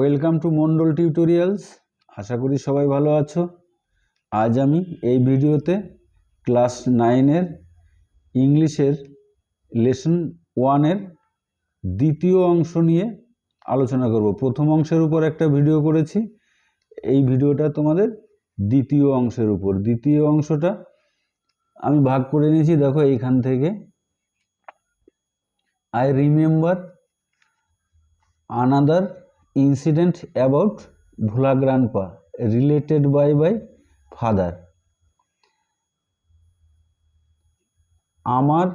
Welcome to Mondal tutorials. আশা করি সবাই ভালো আছো। আজ আমি এই ভিডিওতে ক্লাস 9-এর ইংলিশের লেসন 1-এর দ্বিতীয় অংশ নিয়ে আলোচনা করব। প্রথম অংশের উপর একটা ভিডিও করেছি, এই ভিডিওটা তোমাদের দ্বিতীয় অংশের উপর। দ্বিতীয় অংশটা আমি ভাগ করে নিয়েছি, দেখো এইখান থেকে। I remember another incident about Bhola grandpa related by father. আমার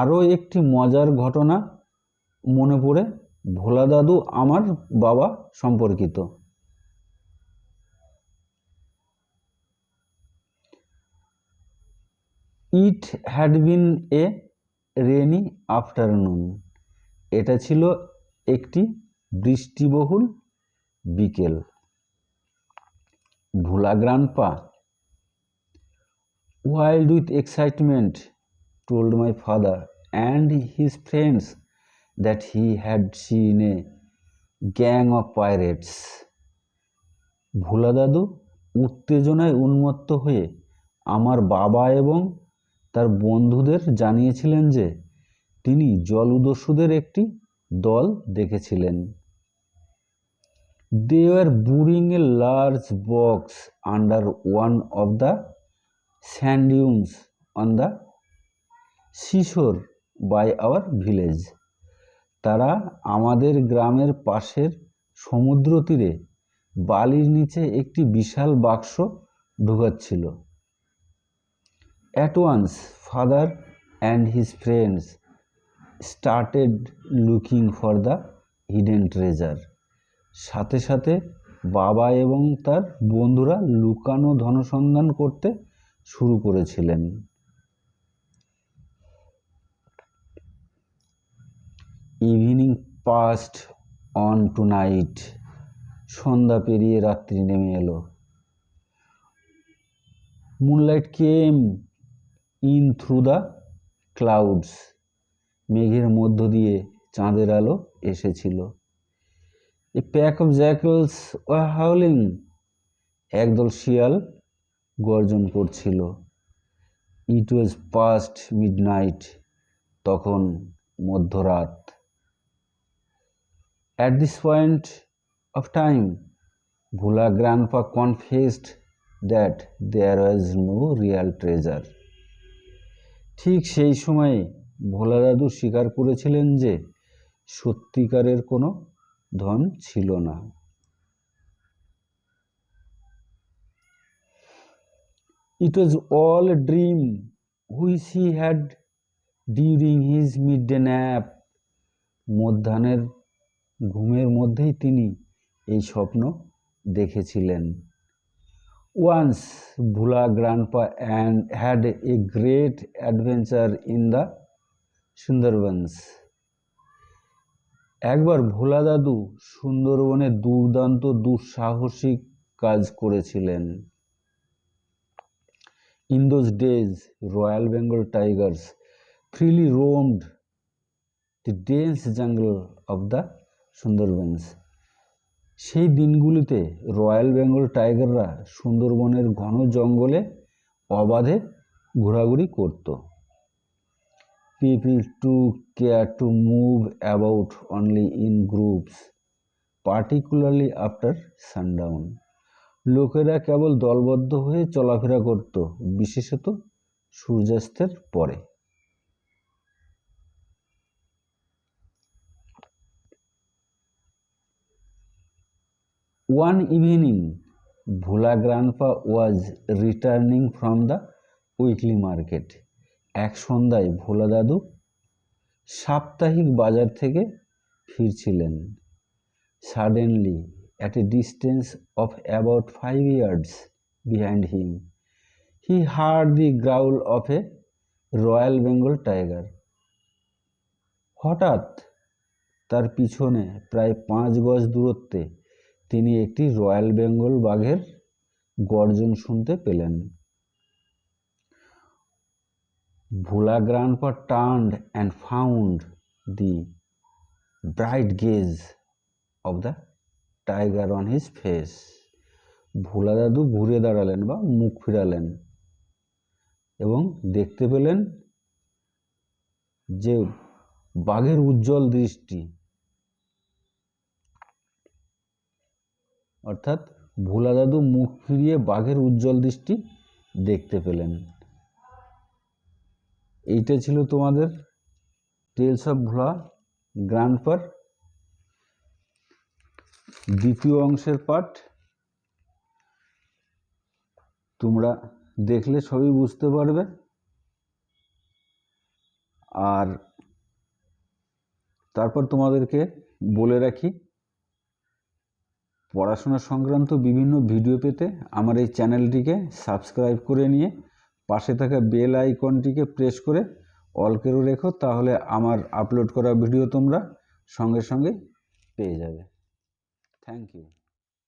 আরও একটি মজার ঘটনা মনে পড়ে ভোলা দাদু আমার বাবা সম্পর্কিত। It had been a rainy afternoon. এটা ছিল একটি বৃষ্টিবহুল বিকেল। ভোলা grandpa, wild with excitement, told my father and his friends that he had seen a gang of pirates. ভোলা দাদু উত্তেজনায় উন্মত্ত হয়ে আমার বাবা এবং তার বন্ধুদের জানিয়েছিলেন যে তিনি জলদস্যুদের একটি দল দেখেছিলেন। They were burying a large box under one of the sand dunes on the seashore by our village. তারা আমাদের গ্রামের পাশের সমুদ্র তীরে বালির নিচে একটি বিশাল বাক্স ঢুকাচ্ছিল। At once, father and his friends started looking for the hidden treasure. সাথে সাথে বাবা এবং তার বন্ধুরা লুকানো ধনসন্ধান করতে শুরু করেছিলেন। Evening passed on to night. সন্ধ্যা পেরিয়ে রাত্রি নেমে এলো। Moonlight came in through the clouds. মেঘের মধ্য দিয়ে চাঁদের আলো এসেছিল। A pack of jackals were howling. একদল শিয়াল গর্জন করছিল। It was past midnight. তখন মধ্যরাত। At this point of time, Bhola grandpa confessed that there was no real treasure. ঠিক সেই সময়ে ভোলা দাদু স্বীকার করেছিলেন যে সত্যিকারের কোনো ধন ছিল না। It was all a dream which he had during his midday nap. মধ্যাহ্নের ঘুমের মধ্যেই তিনি এই স্বপ্ন দেখেছিলেন। Once Bhola grandpa had a great adventure in the Sundarbans. একবার ভোলা দাদু সুন্দরবনে দুর্দান্ত দুঃসাহসিক কাজ করেছিলেন। In those days, Royal Bengal tigers freely roamed the dense jungle of the Sundarbans. সেই দিনগুলিতে রয়্যাল বেঙ্গল টাইগাররা সুন্দরবনের ঘন জঙ্গলে অবাধে ঘোরাঘুরি করত। People took care to move about only in groups, particularly after sundown. লোকেরা কেবল দলবদ্ধ হয়ে চলাফেরা করত, বিশেষত সূর্যাস্তের পরে। One evening, Bhola grandpa was returning from the weekly market. এক সন্ধ্যায় ভোলা দাদু সাপ্তাহিক বাজার থেকে ফিরছিলেন। Suddenly, at a distance of about 5 yards behind him, he heard the growl of a Royal Bengal tiger. হঠাৎ তার পিছনে প্রায় 5 গজ দূরত্বে তিনি একটি রয়্যাল বেঙ্গল বাঘের গর্জন শুনতে পেলেন। Bhola grandpa turned and found the bright gaze of the tiger on his face. Bhola দাদু ঘুরে দাঁড়ালেন বা মুখ ফিরালেন এবং দেখতে পেলেন যে বাঘের উজ্জ্বল দৃষ্টি, অর্থাৎ ভোলা দাদু মুখ ফিরিয়ে বাঘের উজ্জ্বল দৃষ্টি দেখতে পেলেন। এইটা ছিল তোমাদের টেলস অফ ভোলা গ্র্যান্ডপার দ্বিতীয় অংশের পাঠ। তোমরা দেখলে সবই বুঝতে পারবে। আর তারপর তোমাদেরকে বলে রাখি, পড়াশোনা সংক্রান্ত বিভিন্ন ভিডিও পেতে আমার এই চ্যানেলটিকে সাবস্ক্রাইব করে নিয়ে পাশে থাকা বেল আইকনটিকে প্রেস করে অল করে রেখো, তাহলে আমার আপলোড করা ভিডিও তোমরা সঙ্গে সঙ্গে পেয়ে যাবে। Thank you.